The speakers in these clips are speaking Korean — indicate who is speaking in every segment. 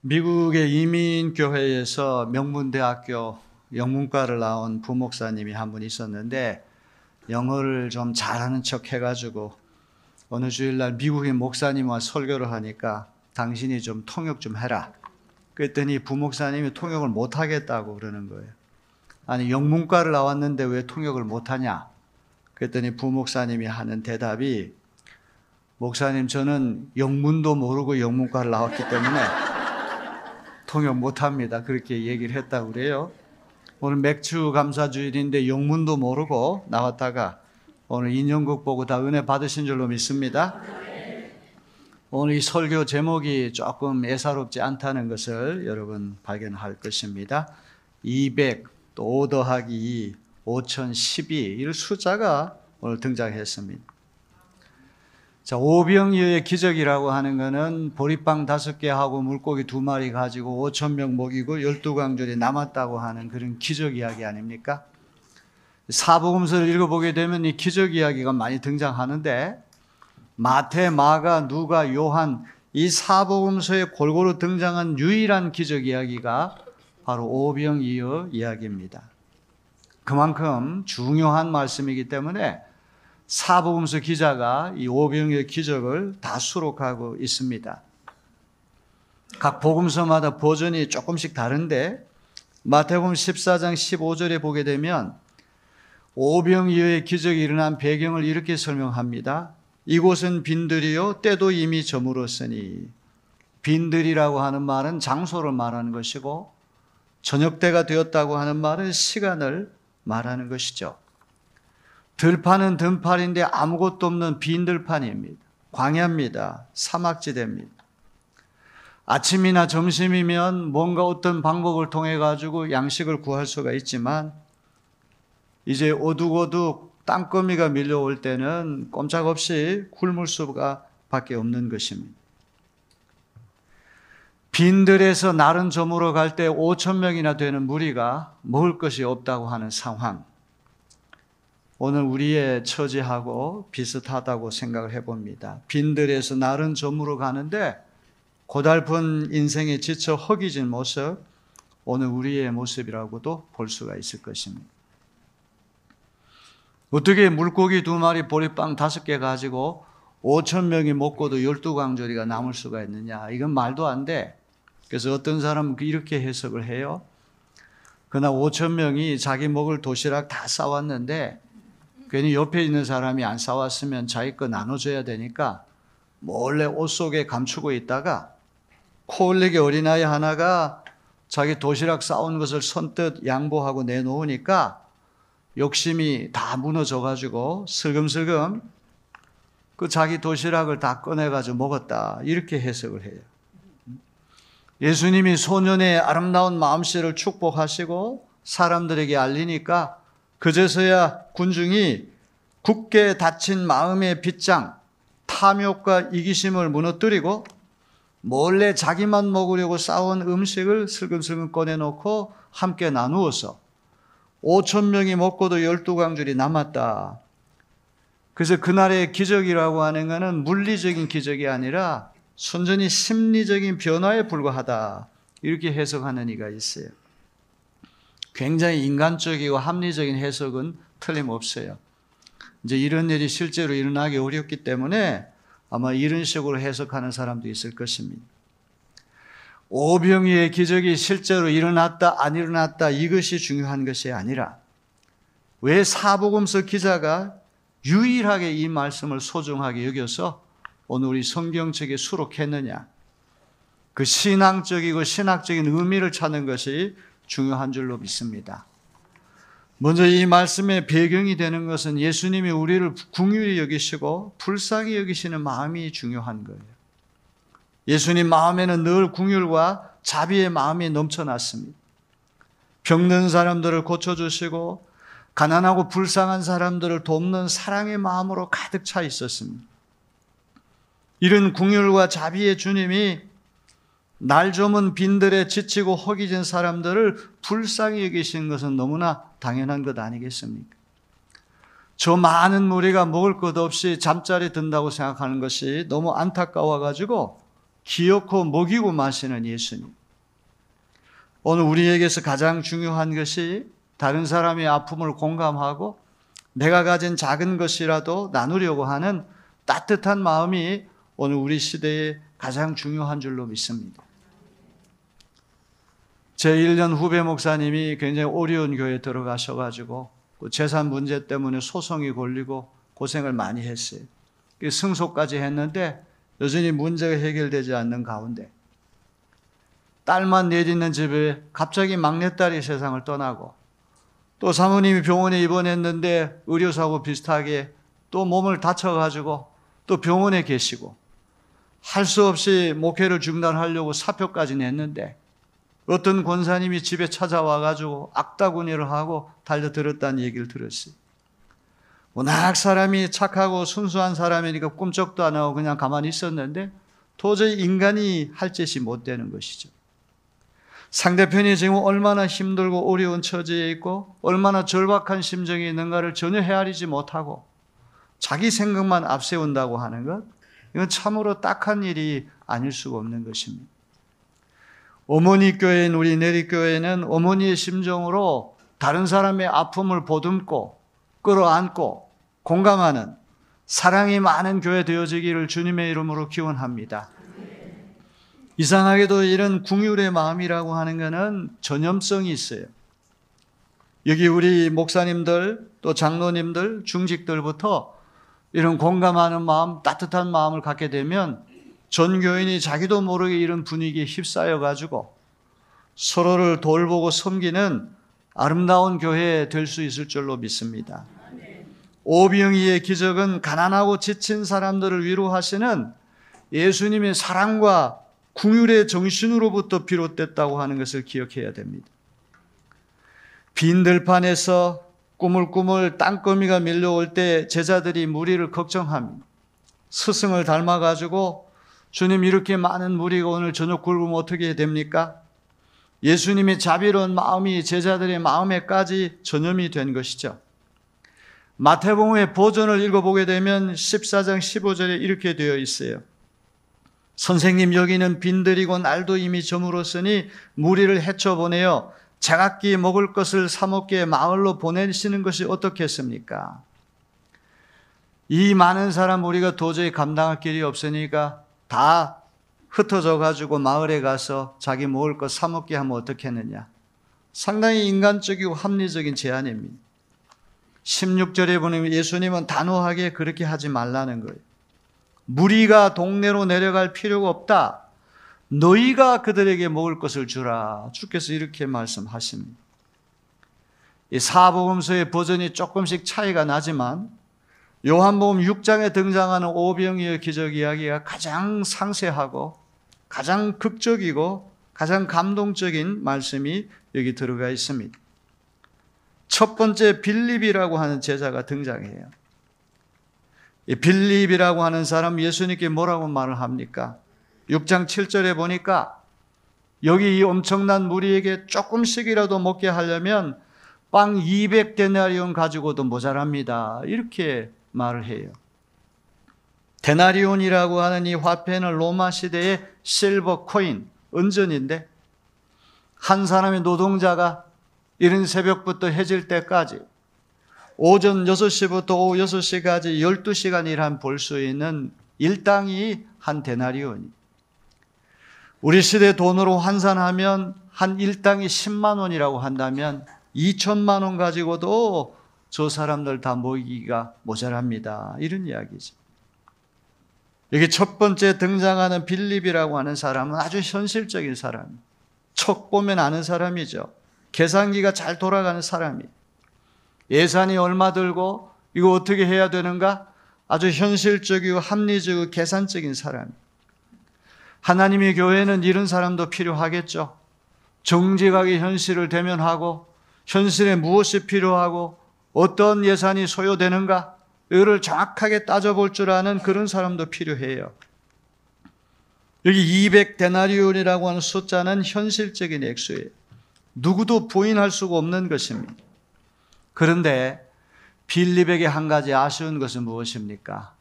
Speaker 1: 미국의 이민교회에서 명문대학교 영문과를 나온 부목사님이 한 분 있었는데 영어를 좀 잘하는 척 해가지고 어느 주일날 미국인 목사님과 설교를 하니까 당신이 좀 통역 좀 해라. 그랬더니 부목사님이 통역을 못하겠다고 그러는 거예요. 아니 영문과를 나왔는데 왜 통역을 못하냐? 그랬더니 부목사님이 하는 대답이 목사님 저는 영문도 모르고 영문과를 나왔기 때문에 통역 못합니다. 그렇게 얘기를 했다고 그래요. 오늘 맥주 감사주일인데 영문도 모르고 나왔다가 오늘 인연극 보고 다 은혜 받으신 줄로 믿습니다. 오늘 이 설교 제목이 조금 예사롭지 않다는 것을 여러분 발견할 것입니다. 200, 또 5 더하기 2, 5012 이 숫자가 오늘 등장했습니다. 자, 오병이어의 기적이라고 하는 것은 보리빵 5개 하고 물고기 2마리 가지고 5,000명 먹이고 12광절이 남았다고 하는 그런 기적 이야기 아닙니까? 사복음서를 읽어보게 되면 이 기적 이야기가 많이 등장하는데 마태, 마가, 누가, 요한 이 사복음서에 골고루 등장한 유일한 기적 이야기가 바로 오병이어 이야기입니다. 그만큼 중요한 말씀이기 때문에 사복음서 기자가 이 오병이어 기적을 다 수록하고 있습니다. 각 복음서마다 버전이 조금씩 다른데 마태복음 14장 15절에 보게 되면 오병이어의 기적이 일어난 배경을 이렇게 설명합니다. 이곳은 빈들이요 때도 이미 저물었으니, 빈들이라고 하는 말은 장소를 말하는 것이고 저녁 때가 되었다고 하는 말은 시간을 말하는 것이죠. 들판은 등팔인데 아무것도 없는 빈 들판입니다. 광야입니다. 사막지대입니다. 아침이나 점심이면 뭔가 어떤 방법을 통해 가지고 양식을 구할 수가 있지만 이제 오둑오둑 땅거미가 밀려올 때는 꼼짝없이 굶을 수가 밖에 없는 것입니다. 빈들에서 날은 저물어 갈 때 5,000명이나 되는 무리가 먹을 것이 없다고 하는 상황. 오늘 우리의 처지하고 비슷하다고 생각을 해봅니다. 빈들에서 날은 저물어 가는데 고달픈 인생에 지쳐 허기진 모습, 오늘 우리의 모습이라고도 볼 수가 있을 것입니다. 어떻게 물고기 2마리, 보리빵 5개 가지고 5,000명이 먹고도 12광저리가 남을 수가 있느냐? 이건 말도 안 돼. 그래서 어떤 사람은 이렇게 해석을 해요. 그러나 5,000명이 자기 먹을 도시락 다 싸왔는데 괜히 옆에 있는 사람이 안 싸왔으면 자기 거 나눠줘야 되니까 몰래 옷 속에 감추고 있다가 코 흘리게 어린아이 하나가 자기 도시락 싸온 것을 선뜻 양보하고 내놓으니까 욕심이 다 무너져가지고 슬금슬금 그 자기 도시락을 다 꺼내가지고 먹었다. 이렇게 해석을 해요. 예수님이 소년의 아름다운 마음씨를 축복하시고 사람들에게 알리니까 그제서야 군중이 굳게 닫힌 마음의 빗장, 탐욕과 이기심을 무너뜨리고 몰래 자기만 먹으려고 싸온 음식을 슬금슬금 꺼내놓고 함께 나누어서 5,000명이 먹고도 12광줄이 남았다. 그래서 그날의 기적이라고 하는 것은 물리적인 기적이 아니라 순전히 심리적인 변화에 불과하다. 이렇게 해석하는 이가 있어요. 굉장히 인간적이고 합리적인 해석은 틀림없어요. 이제 이런 일이 실제로 일어나기 어렵기 때문에 아마 이런 식으로 해석하는 사람도 있을 것입니다. 오병이어의 기적이 실제로 일어났다 안 일어났다 이것이 중요한 것이 아니라 왜 사복음서 기자가 유일하게 이 말씀을 소중하게 여겨서 오늘 우리 성경책에 수록했느냐, 그 신앙적이고 신학적인 의미를 찾는 것이 중요한 줄로 믿습니다. 먼저 이 말씀의 배경이 되는 것은 예수님이 우리를 긍휼히 여기시고 불쌍히 여기시는 마음이 중요한 거예요. 예수님 마음에는 늘 긍휼과 자비의 마음이 넘쳐났습니다. 병든 사람들을 고쳐주시고 가난하고 불쌍한 사람들을 돕는 사랑의 마음으로 가득 차 있었습니다. 이런 긍휼과 자비의 주님이 날 저문 빈들에 지치고 허기진 사람들을 불쌍히 여기시는 것은 너무나 당연한 것 아니겠습니까? 저 많은 무리가 먹을 것 없이 잠자리 든다고 생각하는 것이 너무 안타까워가지고 기어코 먹이고 마시는 예수님. 오늘 우리에게서 가장 중요한 것이 다른 사람의 아픔을 공감하고 내가 가진 작은 것이라도 나누려고 하는 따뜻한 마음이 오늘 우리 시대에 가장 중요한 줄로 믿습니다. 제 1년 후배 목사님이 굉장히 어려운 교회에 들어가셔가지고 재산 문제 때문에 소송이 걸리고 고생을 많이 했어요. 승소까지 했는데 여전히 문제가 해결되지 않는 가운데 딸만 내딛는 집에 갑자기 막내딸이 세상을 떠나고 또 사모님이 병원에 입원했는데 의료사고 비슷하게 또 몸을 다쳐가지고 또 병원에 계시고 할 수 없이 목회를 중단하려고 사표까지 냈는데 어떤 권사님이 집에 찾아와가지고 악다구니를 하고 달려들었다는 얘기를 들었어요. 워낙 사람이 착하고 순수한 사람이니까 꿈쩍도 안 하고 그냥 가만히 있었는데 도저히 인간이 할 짓이 못 되는 것이죠. 상대편이 지금 얼마나 힘들고 어려운 처지에 있고 얼마나 절박한 심정이 있는가를 전혀 헤아리지 못하고 자기 생각만 앞세운다고 하는 것, 이건 참으로 딱한 일이 아닐 수가 없는 것입니다. 어머니 교회인 우리 내리교회는 어머니의 심정으로 다른 사람의 아픔을 보듬고 끌어안고 공감하는 사랑이 많은 교회 되어지기를 주님의 이름으로 기원합니다. 이상하게도 이런 궁율의 마음이라고 하는 것은 전염성이 있어요. 여기 우리 목사님들 또 장로님들 중직들부터 이런 공감하는 마음, 따뜻한 마음을 갖게 되면 전 교인이 자기도 모르게 이런 분위기에 휩싸여 가지고 서로를 돌보고 섬기는 아름다운 교회 될 수 있을 줄로 믿습니다. 오병이의 기적은 가난하고 지친 사람들을 위로하시는 예수님의 사랑과 궁율의 정신으로부터 비롯됐다고 하는 것을 기억해야 됩니다. 빈 들판에서 꾸물꾸물 땅거미가 밀려올 때 제자들이 무리를 걱정합니다. 스승을 닮아가지고 주님 이렇게 많은 무리가 오늘 저녁 굶으면 어떻게 됩니까? 예수님의 자비로운 마음이 제자들의 마음에까지 전염이 된 것이죠. 마태복음의 버전을 읽어보게 되면 14장 15절에 이렇게 되어 있어요. 선생님, 여기는 빈들이고 날도 이미 저물었으니 무리를 헤쳐보내어 제각기 먹을 것을 사 먹게 마을로 보내시는 것이 어떻겠습니까? 이 많은 사람 우리가 도저히 감당할 길이 없으니까 다 흩어져 가지고 마을에 가서 자기 먹을 것 사 먹게 하면 어떻겠느냐. 상당히 인간적이고 합리적인 제안입니다. 16절에 보면 예수님은 단호하게 그렇게 하지 말라는 거예요. 무리가 동네로 내려갈 필요가 없다. 너희가 그들에게 먹을 것을 주라. 주께서 이렇게 말씀하십니다. 이 사복음서의 버전이 조금씩 차이가 나지만 요한복음 6장에 등장하는 오병이의 기적 이야기가 가장 상세하고 가장 극적이고 가장 감동적인 말씀이 여기 들어가 있습니다. 첫 번째 빌립이라고 하는 제자가 등장해요. 이 빌립이라고 하는 사람 예수님께 뭐라고 말을 합니까? 6장 7절에 보니까 여기 이 엄청난 무리에게 조금씩이라도 먹게 하려면 빵 200데나리온 가지고도 모자랍니다. 이렇게 말을 해요. 데나리온이라고 하는 이 화폐는 로마 시대의 실버 코인, 은전인데 한 사람의 노동자가 이른 새벽부터 해질 때까지 오전 6시부터 오후 6시까지 12시간 일한 볼 수 있는 일당이 한 데나리온이. 우리 시대 돈으로 환산하면 한 일당이 10만 원이라고 한다면 2천만 원 가지고도 저 사람들 다 먹이기가 모자랍니다. 이런 이야기죠. 여기 첫 번째 등장하는 빌립이라고 하는 사람은 아주 현실적인 사람, 척 보면 아는 사람이죠. 계산기가 잘 돌아가는 사람이. 예산이 얼마 들고 이거 어떻게 해야 되는가? 아주 현실적이고 합리적이고 계산적인 사람. 하나님의 교회는 이런 사람도 필요하겠죠. 정직하게 현실을 대면하고 현실에 무엇이 필요하고 어떤 예산이 소요되는가? 이거를 정확하게 따져볼 줄 아는 그런 사람도 필요해요. 여기 200데나리온이라고 하는 숫자는 현실적인 액수예요. 누구도 부인할 수가 없는 것입니다. 그런데 빌립에게 한 가지 아쉬운 것은 무엇입니까?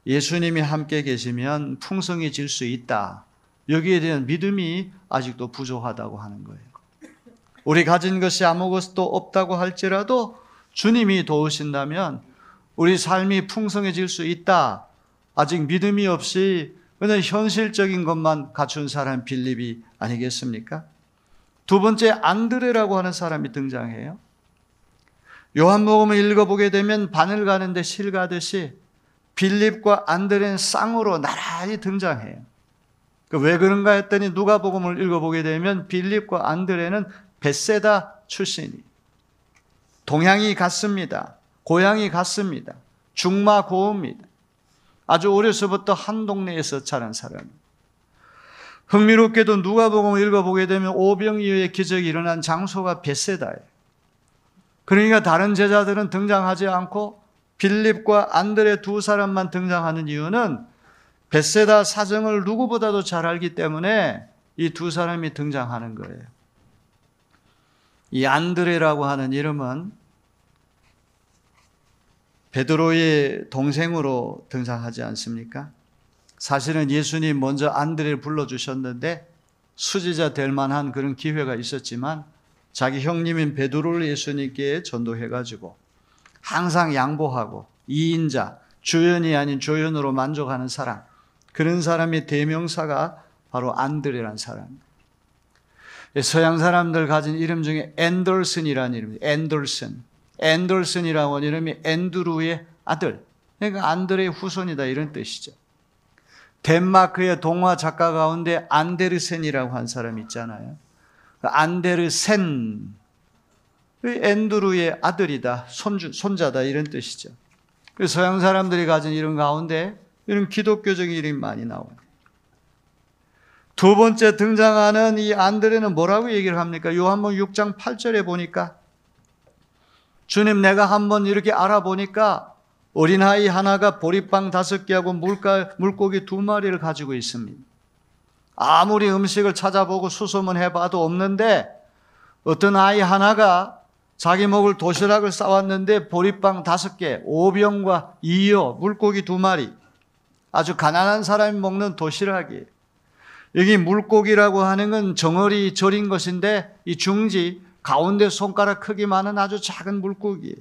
Speaker 1: 예수님이 함께 계시면 풍성해질 수 있다. 여기에 대한 믿음이 아직도 부족하다고 하는 거예요. 우리 가진 것이 아무것도 없다고 할지라도 주님이 도우신다면 우리 삶이 풍성해질 수 있다. 아직 믿음이 없이 그냥 현실적인 것만 갖춘 사람 빌립이 아니겠습니까? 두 번째, 안드레라고 하는 사람이 등장해요. 요한복음을 읽어보게 되면 바늘 가는데 실 가듯이 빌립과 안드레는 쌍으로 나란히 등장해요. 왜 그런가 했더니 누가복음을 읽어보게 되면 빌립과 안드레는 벳세다 출신이, 동향이 같습니다. 고향이 같습니다. 중마고우입니다. 아주 어려서부터 한 동네에서 자란 사람. 흥미롭게도 누가복음을 읽어보게 되면 오병이어의 기적이 일어난 장소가 벳세다예요. 그러니까 다른 제자들은 등장하지 않고 빌립과 안드레 두 사람만 등장하는 이유는 벳세다 사정을 누구보다도 잘 알기 때문에 이 두 사람이 등장하는 거예요. 이 안드레라고 하는 이름은 베드로의 동생으로 등장하지 않습니까? 사실은 예수님 먼저 안드레를 불러주셨는데 수지자 될 만한 그런 기회가 있었지만 자기 형님인 베드로를 예수님께 전도해가지고 항상 양보하고 이인자, 주연이 아닌 조연으로 만족하는 사람, 그런 사람의 대명사가 바로 안드레라는 사람입니다. 서양 사람들 가진 이름 중에 앤더슨이라는 이름입니다. 앤더슨이라고 하는 이름이 앤드루의 아들, 그러니까 안드레의 후손이다 이런 뜻이죠. 덴마크의 동화 작가 가운데 안데르센이라고 한 사람이 있잖아요. 안데르센, 앤드루의 아들이다, 손자다 이런 뜻이죠. 서양 사람들이 가진 이름 가운데 이런 기독교적인 이름이 많이 나와요. 두 번째 등장하는 이 안드레는 뭐라고 얘기를 합니까? 요한복음 6장 8절에 보니까 주님, 내가 한번 이렇게 알아보니까 어린아이 하나가 보리빵 5개하고 물고기 2마리를 가지고 있습니다. 아무리 음식을 찾아보고 수소문해봐도 없는데 어떤 아이 하나가 자기 먹을 도시락을 싸왔는데 보리빵 5개, 오병과 이어, 물고기 2마리, 아주 가난한 사람이 먹는 도시락이에요. 여기 물고기라고 하는 건 정어리 절인 것인데 이 중지 가운데 손가락 크기만한 아주 작은 물고기예요.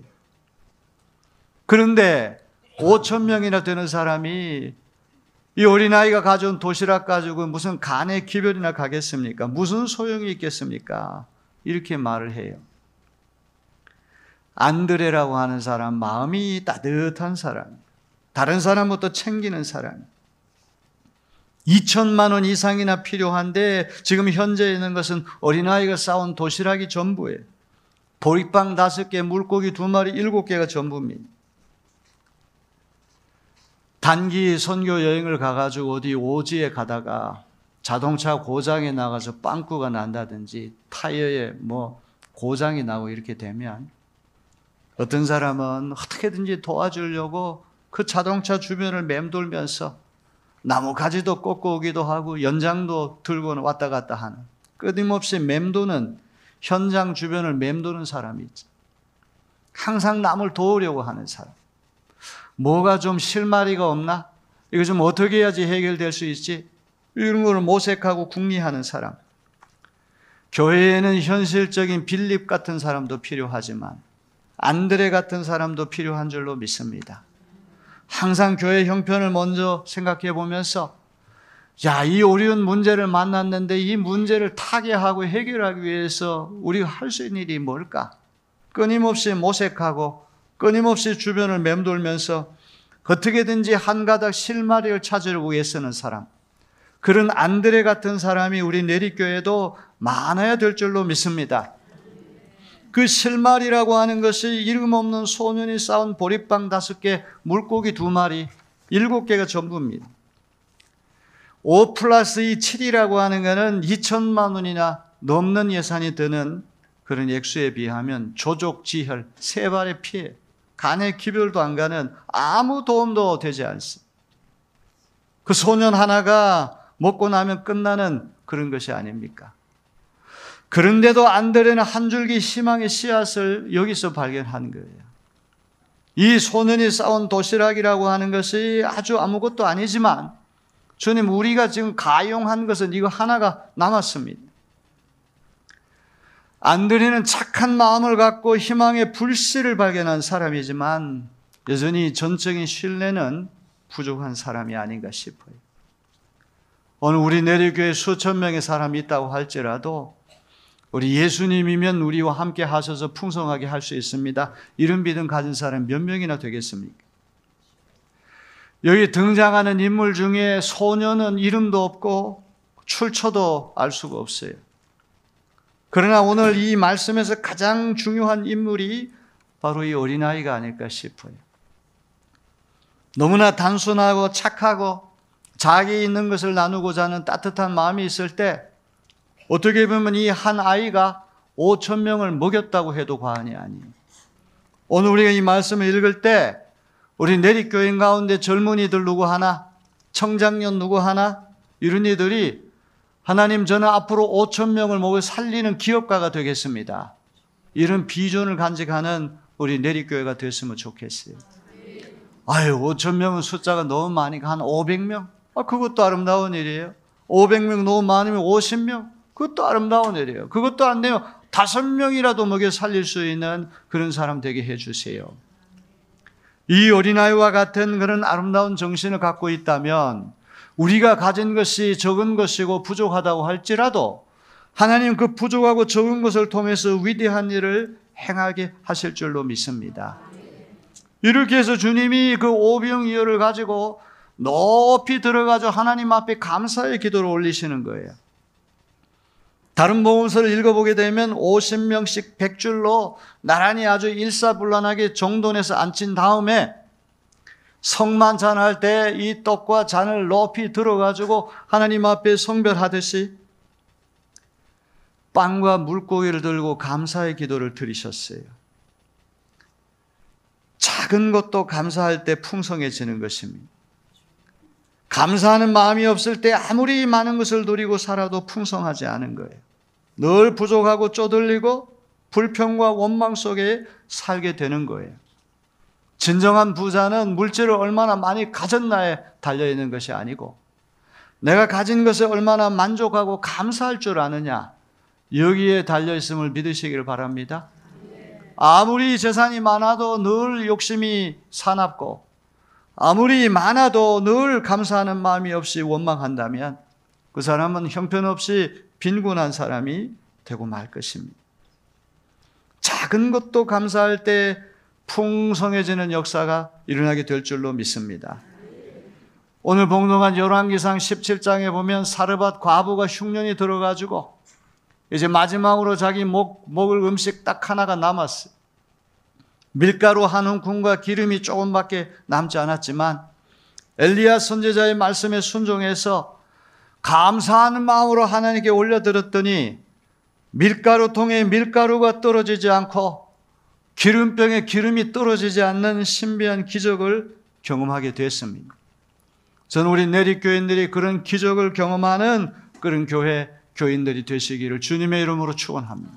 Speaker 1: 그런데 5,000명이나 되는 사람이 이 어린아이가 가져온 도시락 가지고 무슨 간의 기별이나 가겠습니까? 무슨 소용이 있겠습니까? 이렇게 말을 해요. 안드레라고 하는 사람, 마음이 따뜻한 사람, 다른 사람부터 챙기는 사람. 2천만 원 이상이나 필요한데 지금 현재 있는 것은 어린아이가 싸온 도시락이 전부예요. 보리빵 5개, 물고기 2마리, 7개가 전부입니다. 단기 선교 여행을 가가지고 어디 오지에 가다가 자동차 고장에 나가서 빵꾸가 난다든지 타이어에 고장이 나고 이렇게 되면 어떤 사람은 어떻게든지 도와주려고 그 자동차 주변을 맴돌면서 나뭇가지도 꺾고 오기도 하고 연장도 들고 왔다 갔다 하는, 끊임없이 맴도는, 현장 주변을 맴도는 사람이 있죠. 항상 남을 도우려고 하는 사람. 뭐가 좀 실마리가 없나? 이거 좀 어떻게 해야지 해결될 수 있지? 이런 걸 모색하고 궁리하는 사람. 교회에는 현실적인 빌립 같은 사람도 필요하지만 안드레 같은 사람도 필요한 줄로 믿습니다. 항상 교회 형편을 먼저 생각해 보면서 이 어려운 문제를 만났는데 이 문제를 타개하고 해결하기 위해서 우리가 할 수 있는 일이 뭘까? 끊임없이 모색하고 끊임없이 주변을 맴돌면서 어떻게든지 한 가닥 실마리를 찾으려고 애쓰는 사람, 그런 안드레 같은 사람이 우리 내리교회도 많아야 될 줄로 믿습니다. 그 실마리라고 하는 것이 이름 없는 소년이 싸운 보리빵 5개, 물고기 2마리, 7개가 전부입니다. 5 플러스 2, 7이라고 하는 것은 2천만 원이나 넘는 예산이 드는 그런 액수에 비하면 조족지혈, 3발의 피해, 간의 기별도 안 가는 아무 도움도 되지 않습니다. 그 소년 하나가 먹고 나면 끝나는 그런 것이 아닙니까? 그런데도 안드레는 한 줄기 희망의 씨앗을 여기서 발견한 거예요. 이 소년이 싸운 도시락이라고 하는 것이 아주 아무것도 아니지만 주님, 우리가 지금 가용한 것은 이거 하나가 남았습니다. 안드레는 착한 마음을 갖고 희망의 불씨를 발견한 사람이지만 여전히 전적인 신뢰는 부족한 사람이 아닌가 싶어요. 오늘 우리 내리교회에 수천 명의 사람이 있다고 할지라도 우리 예수님이면 우리와 함께 하셔서 풍성하게 할 수 있습니다. 이런 믿음 가진 사람 몇 명이나 되겠습니까? 여기 등장하는 인물 중에 소녀는 이름도 없고 출처도 알 수가 없어요. 그러나 오늘 이 말씀에서 가장 중요한 인물이 바로 이 어린아이가 아닐까 싶어요. 너무나 단순하고 착하고 자기 있는 것을 나누고자 하는 따뜻한 마음이 있을 때 어떻게 보면 이 한 아이가 5,000명을 먹였다고 해도 과언이 아니에요. 오늘 우리가 이 말씀을 읽을 때 우리 내리교인 가운데 젊은이들 누구 하나, 청장년 누구 하나, 이런 이들이 하나님, 저는 앞으로 5,000명을 먹여 살리는 기업가가 되겠습니다, 이런 비전을 간직하는 우리 내리교회가 됐으면 좋겠어요. 5,000명은 숫자가 너무 많으니까 한 500명? 그것도 아름다운 일이에요. 500명 너무 많으면 50명? 그것도 아름다운 일이에요. 그것도 안 되면 5명이라도 먹여 살릴 수 있는 그런 사람 되게 해주세요. 이 어린아이와 같은 그런 아름다운 정신을 갖고 있다면 우리가 가진 것이 적은 것이고 부족하다고 할지라도 하나님 그 부족하고 적은 것을 통해서 위대한 일을 행하게 하실 줄로 믿습니다. 이렇게 해서 주님이 그 오병이어를 가지고 높이 들어가서 하나님 앞에 감사의 기도를 올리시는 거예요. 다른 복음서를 읽어보게 되면 50명씩 100줄로 나란히 아주 일사불란하게 정돈해서 앉힌 다음에 성만 잔할 때 이 떡과 잔을 높이 들어가지고 하나님 앞에 성별하듯이 빵과 물고기를 들고 감사의 기도를 드리셨어요. 작은 것도 감사할 때 풍성해지는 것입니다. 감사하는 마음이 없을 때 아무리 많은 것을 누리고 살아도 풍성하지 않은 거예요. 늘 부족하고 쪼들리고 불평과 원망 속에 살게 되는 거예요. 진정한 부자는 물질을 얼마나 많이 가졌나에 달려있는 것이 아니고 내가 가진 것에 얼마나 만족하고 감사할 줄 아느냐, 여기에 달려있음을 믿으시기를 바랍니다. 아무리 재산이 많아도 늘 욕심이 사납고 아무리 많아도 늘 감사하는 마음이 없이 원망한다면 그 사람은 형편없이 빈곤한 사람이 되고 말 것입니다. 작은 것도 감사할 때 풍성해지는 역사가 일어나게 될 줄로 믿습니다. 오늘 봉독한 열왕기상 17장에 보면 사르밧 과부가 흉년이 들어가지고 이제 마지막으로 자기 먹을 음식 딱 하나가 남았어요. 밀가루 한 움큼과 기름이 조금밖에 남지 않았지만 엘리야 선지자의 말씀에 순종해서 감사하는 마음으로 하나님께 올려드렸더니 밀가루통에 밀가루가 떨어지지 않고 기름병에 기름이 떨어지지 않는 신비한 기적을 경험하게 됐습니다. 저는 우리 내리교인들이 그런 기적을 경험하는 그런 교인들이 되시기를 주님의 이름으로 축원합니다.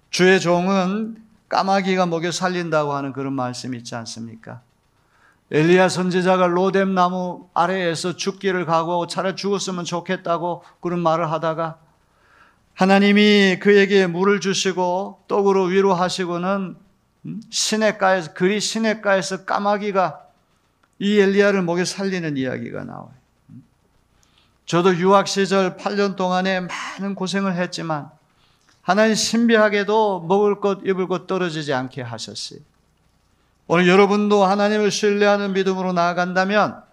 Speaker 1: 주의 종은 까마귀가 먹여 살린다고 하는 그런 말씀이 있지 않습니까? 엘리야 선지자가 로뎀 나무 아래에서 죽기를 각오하고 차라리 죽었으면 좋겠다고 그런 말을 하다가 하나님이 그에게 물을 주시고 떡으로 위로하시고는 시냇가에서 그리 시냇가에서 까마귀가 이 엘리야를 먹여 살리는 이야기가 나와요. 저도 유학 시절 8년 동안에 많은 고생을 했지만 하나님 신비하게도 먹을 것 입을 것 떨어지지 않게 하셨어요. 오늘 여러분도 하나님을 신뢰하는 믿음으로 나아간다면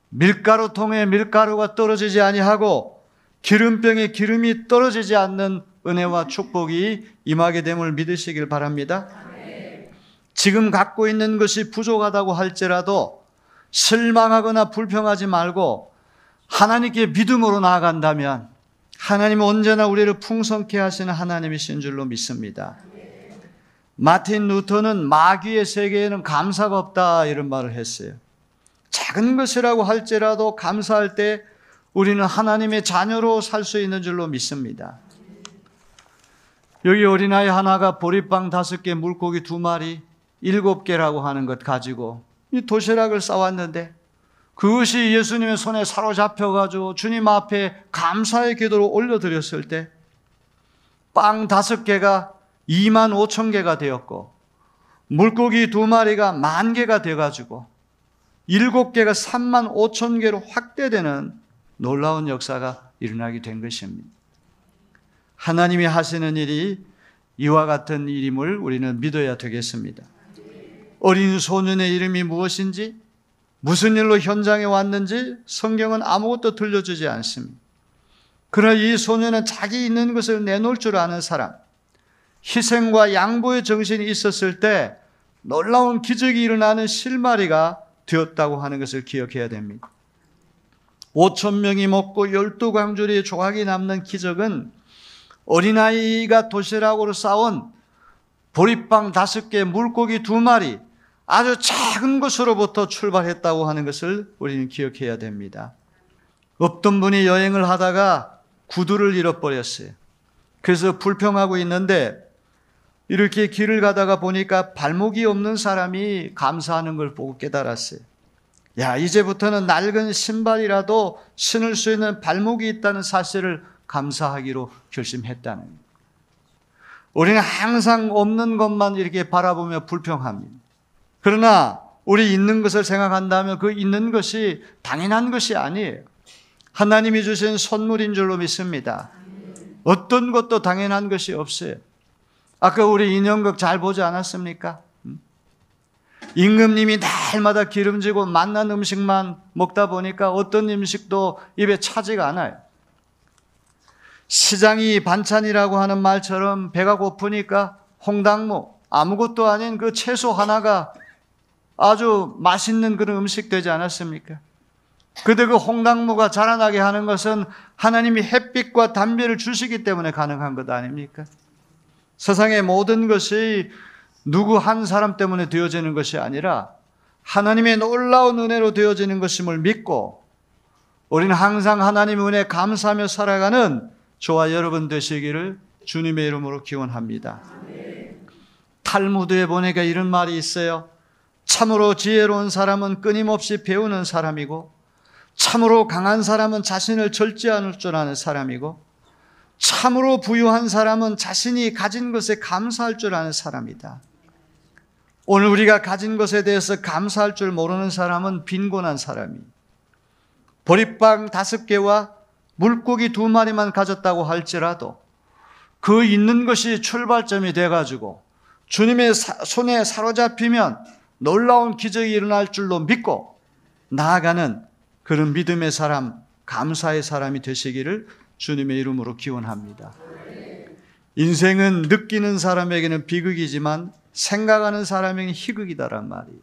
Speaker 1: 밀가루통에 밀가루가 떨어지지 아니하고 기름병에 기름이 떨어지지 않는 은혜와 축복이 임하게 됨을 믿으시길 바랍니다. 지금 갖고 있는 것이 부족하다고 할지라도 실망하거나 불평하지 말고 하나님께 믿음으로 나아간다면 하나님은 언제나 우리를 풍성케 하시는 하나님이신 줄로 믿습니다. 마틴 루터는 마귀의 세계에는 감사가 없다 이런 말을 했어요. 작은 것이라고 할지라도 감사할 때 우리는 하나님의 자녀로 살 수 있는 줄로 믿습니다. 여기 어린아이 하나가 보리빵 5개, 물고기 2마리, 7개라고 하는 것 가지고 이 도시락을 싸왔는데 그것이 예수님의 손에 사로잡혀가지고 주님 앞에 감사의 기도를 올려드렸을 때 빵 5개가 25,000개가 되었고 물고기 2마리가 10,000개가 되어가지고 7개가 35,000개로 확대되는 놀라운 역사가 일어나게 된 것입니다. 하나님이 하시는 일이 이와 같은 일임을 우리는 믿어야 되겠습니다. 어린 소년의 이름이 무엇인지, 무슨 일로 현장에 왔는지 성경은 아무것도 들려주지 않습니다. 그러나 이 소년은 자기 있는 것을 내놓을 줄 아는 사람, 희생과 양보의 정신이 있었을 때 놀라운 기적이 일어나는 실마리가 되었다고 하는 것을 기억해야 됩니다. 5,000명이 먹고 12광주리의 조각이 남는 기적은 어린아이가 도시락으로 싸온 보리빵 5개, 물고기 2마리, 아주 작은 것으로부터 출발했다고 하는 것을 우리는 기억해야 됩니다. 어떤 분이 여행을 하다가 구두를 잃어버렸어요. 그래서 불평하고 있는데 이렇게 길을 가다가 보니까 발목이 없는 사람이 감사하는 걸 보고 깨달았어요. 야, 이제부터는 낡은 신발이라도 신을 수 있는 발목이 있다는 사실을 감사하기로 결심했다는 거예요. 우리는 항상 없는 것만 이렇게 바라보며 불평합니다. 그러나 우리 있는 것을 생각한다면 그 있는 것이 당연한 것이 아니에요. 하나님이 주신 선물인 줄로 믿습니다. 어떤 것도 당연한 것이 없어요. 아까 우리 인형극 잘 보지 않았습니까? 임금님이 날마다 기름지고 맛난 음식만 먹다 보니까 어떤 음식도 입에 차지가 않아요. 시장이 반찬이라고 하는 말처럼 배가 고프니까 홍당무, 아무것도 아닌 그 채소 하나가 아주 맛있는 그런 음식 되지 않았습니까? 그런데 그 홍당무가 자라나게 하는 것은 하나님이 햇빛과 담배를 주시기 때문에 가능한 것 아닙니까? 세상의 모든 것이 누구 한 사람 때문에 되어지는 것이 아니라 하나님의 놀라운 은혜로 되어지는 것임을 믿고 우리는 항상 하나님의 은혜에 감사하며 살아가는 저와 여러분 되시기를 주님의 이름으로 기원합니다. 탈무드에 보니까 이런 말이 있어요. 참으로 지혜로운 사람은 끊임없이 배우는 사람이고 참으로 강한 사람은 자신을 절제 않을 줄 아는 사람이고 참으로 부유한 사람은 자신이 가진 것에 감사할 줄 아는 사람이다. 오늘 우리가 가진 것에 대해서 감사할 줄 모르는 사람은 빈곤한 사람이, 보리빵 5개와 물고기 2마리만 가졌다고 할지라도 그 있는 것이 출발점이 돼가지고 주님의 손에 사로잡히면 놀라운 기적이 일어날 줄로 믿고 나아가는 그런 믿음의 사람, 감사의 사람이 되시기를 주님의 이름으로 기원합니다. 인생은 느끼는 사람에게는 비극이지만 생각하는 사람에게는 희극이다란 말이에요.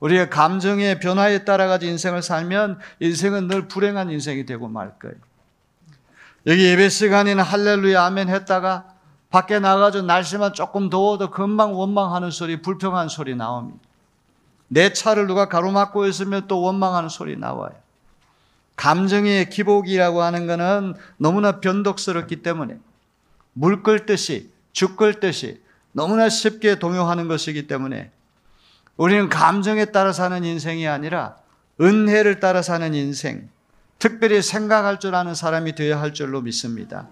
Speaker 1: 우리가 감정의 변화에 따라가지고 인생을 살면 인생은 늘 불행한 인생이 되고 말 거예요. 여기 예배 시간에는 할렐루야 아멘 했다가 밖에 나가서 날씨만 조금 더워도 금방 원망하는 소리, 불평하는 소리 나옵니다. 내 차를 누가 가로막고 있으면 또 원망하는 소리 나와요. 감정의 기복이라고 하는 것은 너무나 변덕스럽기 때문에 물 끓듯이 죽 끓듯이 너무나 쉽게 동요하는 것이기 때문에 우리는 감정에 따라 사는 인생이 아니라 은혜를 따라 사는 인생, 특별히 생각할 줄 아는 사람이 되어야 할 줄로 믿습니다.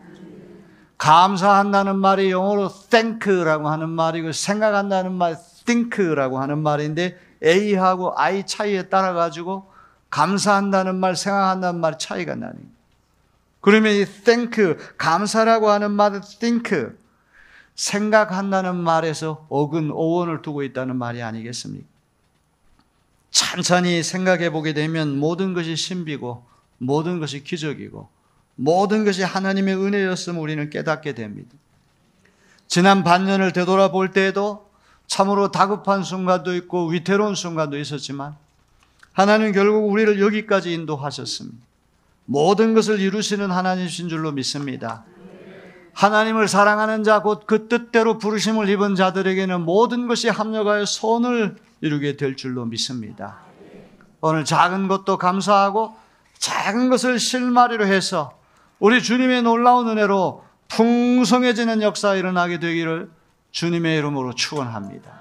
Speaker 1: 감사한다는 말이 영어로 thank라고 하는 말이고 생각한다는 말 think라고 하는 말인데 A하고 I 차이에 따라 가지고 감사한다는 말, 생각한다는 말 차이가 나는 거예요. 그러면 이 thank, 감사라고 하는 말은 think, 생각한다는 말에서 오원을 두고 있다는 말이 아니겠습니까? 찬찬히 생각해 보게 되면 모든 것이 신비고 모든 것이 기적이고 모든 것이 하나님의 은혜였음을 우리는 깨닫게 됩니다. 지난 반년을 되돌아볼 때에도 참으로 다급한 순간도 있고 위태로운 순간도 있었지만 하나님은 결국 우리를 여기까지 인도하셨습니다. 모든 것을 이루시는 하나님이신 줄로 믿습니다. 하나님을 사랑하는 자, 곧 그 뜻대로 부르심을 입은 자들에게는 모든 것이 합력하여 선을 이루게 될 줄로 믿습니다. 오늘 작은 것도 감사하고 작은 것을 실마리로 해서 우리 주님의 놀라운 은혜로 풍성해지는 역사가 일어나게 되기를 주님의 이름으로 축원합니다.